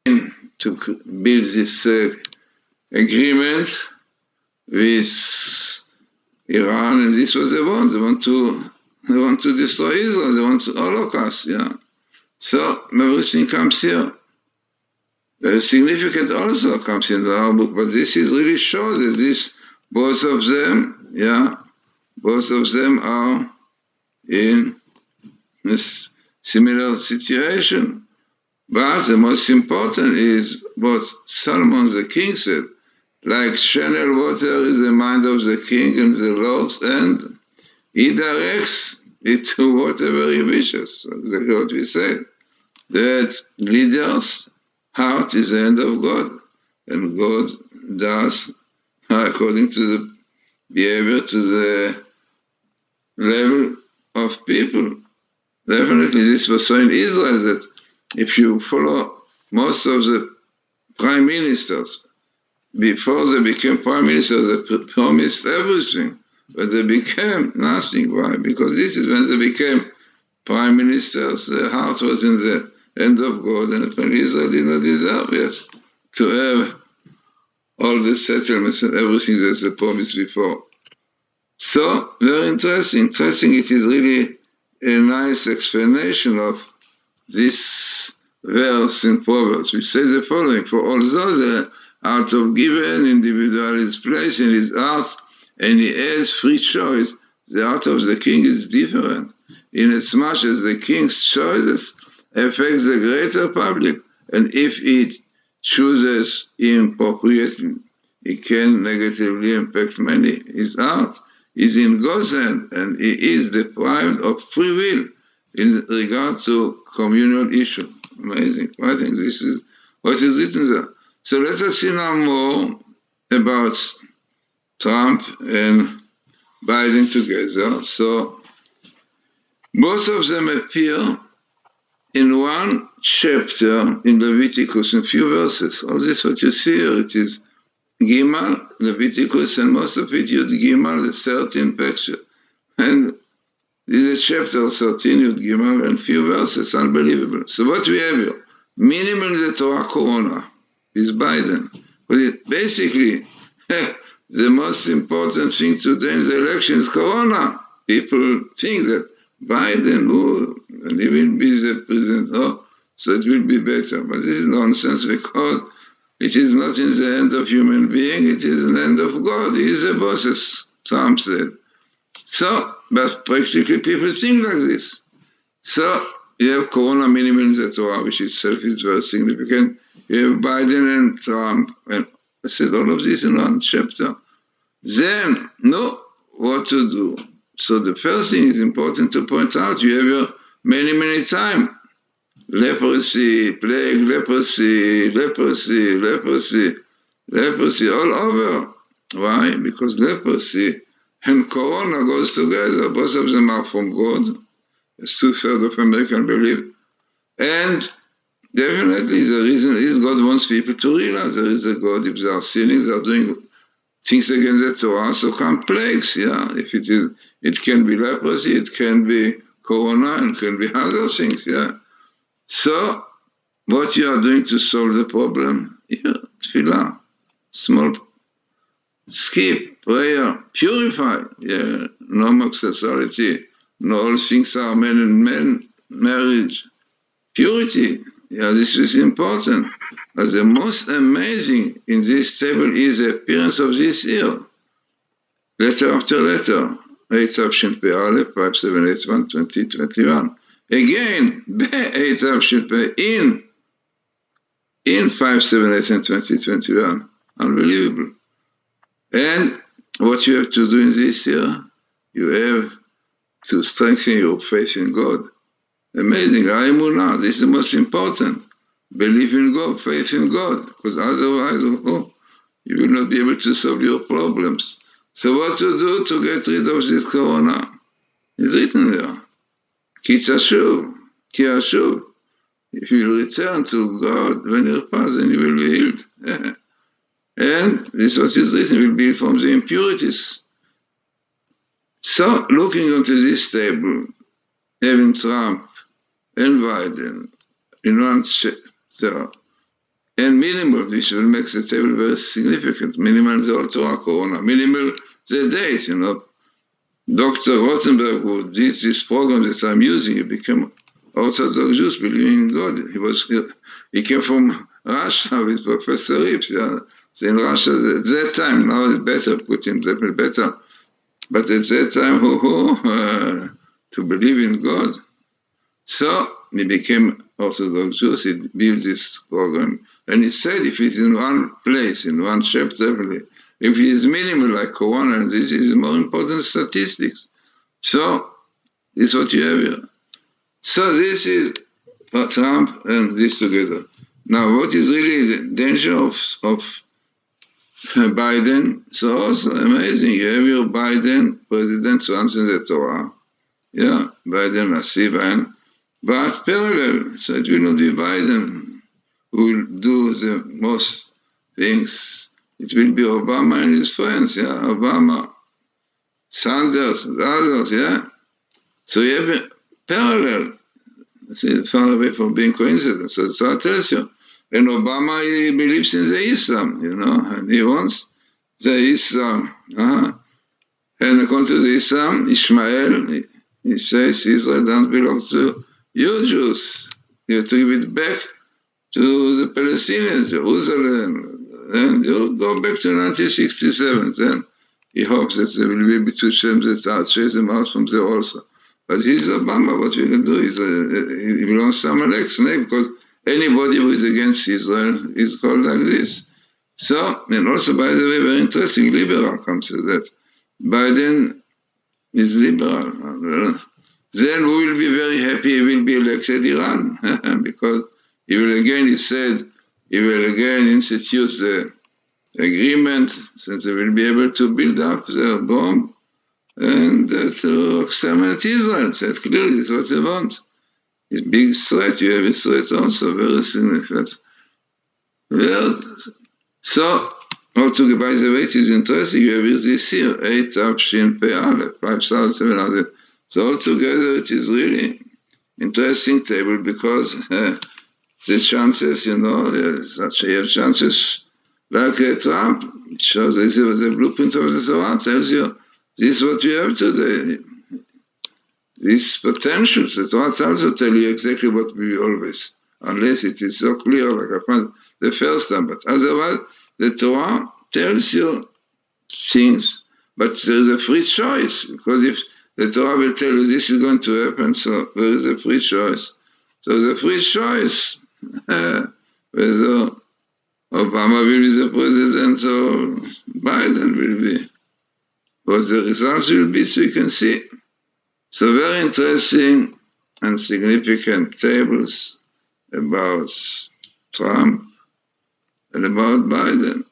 to build this agreement with Iran, and this was the one. They want to destroy Israel. They want to Holocaust. Yeah. So everything comes here. Very significant also comes in our book, but this is really shows that this both of them, yeah, both of them are in a similar situation. But the most important is what Solomon the king said, like channel water is the mind of the king and the Lord's, and he directs it to whatever he wishes. So exactly what we said, that leaders' heart is the hand of God, and God does according to the behavior, to the level of people. Definitely, this was so in Israel that if you follow most of the prime ministers, before they became prime ministers, they promised everything, but they became nothing. Why? Because this is when they became prime ministers, their heart was in the hand of God, and Israel did not deserve yet to have all the settlements and everything that they promised before. So, very interesting. Interesting, it is really a nice explanation of this verse in Proverbs, which says the following: for although the heart of given individual is placed in his heart, and he has free choice, the heart of the king is different, inasmuch as the king's choices affects the greater public, and if he chooses inappropriately, it can negatively impact many. His heart is in God's hand, and he is deprived of free will in regard to communal issue. Amazing. I think this is what is written there. So let us see now more about Trump and Biden together. So both of them appear in one chapter in Leviticus, in few verses. All this what you see here, it is Gimal, Leviticus, and most of it Yud Gimal, the 13th picture. And this is chapter 13, Yud Gimal, and few verses, unbelievable. So what we have here, minimum the Torah Corona is Biden. But basically, the most important thing today in the election is Corona. People think that Biden, and he will be the president, so it will be better. But this is nonsense, because it is not in the hand of human being, it is in the hand of God. He is the boss, as Trump said. So, but practically people think like this. So, you have Corona minimum in the Torah, which itself is very significant. You have Biden and Trump, and I said all of this in one chapter. Then, what to do? So the first thing is important to point out, you have here many times. Leprosy, plague, leprosy, all over. Why? Because leprosy and Corona goes together. Both of them are from God, as 2/3 of Americans believe. And definitely the reason is God wants people to realize there is a God. If they are sinning, they are doing things against the Torah, so come plagues, yeah. If it can be leprosy, it can be Corona, and can be other things, yeah. So, what you are doing to solve the problem? Here, tefillah, small, skip, prayer, purify, yeah, no homosexuality, no all things are men and men, marriage, purity, yeah, this is important. But the most amazing in this table is the appearance of this year, letter after letter, 8 Tavshin Pei Aleph, 5781, 2021. Again, Be-8 Tavshin Pei in 578 and 2021. Unbelievable. And what you have to do in this year, you have to strengthen your faith in God. Amazing. Emunah, this is the most important. Believe in God, faith in God, because otherwise, you will not be able to solve your problems. So what to do to get rid of this Corona? It's written there. Ki tashuv, ki ashuv. If you will return to God when you pass, then you will be healed. And this is what is written, will be from the impurities. So, looking onto this table, having Trump and Biden in one chapter, and minimal, which will make the table very significant. Minimal the whole Torah Corona. Minimal the date, you know. Dr. Rothenberg, who did this program that I'm using, he became Orthodox Jews believing in God. He came from Russia with Professor Rips. Yeah. So in Russia at that time, now it's better, put him definitely better. But at that time, to believe in God. So he became Orthodox Jews. He built this program. And he said if it's in one place, in one chapter, if it is minimal like Corona, this is more important statistics. So this is what you have here. So this is Trump and this together. Now, what is really the danger of Biden? So also amazing. You have your Biden, president who answers the Torah. Yeah, Biden, Biden. But parallel, so it will not be Biden who will do the most things. It will be Obama and his friends, yeah, Obama, Sanders, and others, yeah. So you have a parallel, far away from being coincidence. So that tells you. And Obama, he believes in the Islam, you know, and he wants the Islam. And according to the Islam, Ishmael, he says Israel doesn't belong to you Jews. You have to give it back to the Palestinians, Jerusalem. And you go back to 1967. Then he hopes that there will be two Shems that are chase them out from there also. But he's Obama. What we can do is he belongs to Amalek's neck because anybody who is against Israel is called like this. So, and also, by the way, very interesting, liberal comes to that. Biden is liberal. Then we will be very happy he will be elected Iran because he will again, he said, he will again institute the agreement since they will be able to build up their bomb and to exterminate Israel. Said clearly, this is what they want. It's a big threat. You have a threat also, very significant. Well, so, also, by the way, it is interesting. You have this here, 8 Shin Pei Aleph, 5,700. So altogether, it is really interesting table because the chances, you know, such a chances like Trump. It shows the blueprint of the Torah tells you this is what you have today. This potential, the Torah also tell you exactly what we always, unless it is so clear, like I found the first time. But otherwise, the Torah tells you things, but there is a free choice, because if the Torah will tell you this is going to happen, so there is a free choice. So the free choice, whether Obama will be the president or Biden will be, what the results will be, so you can see. So very interesting and significant tables about Trump and about Biden.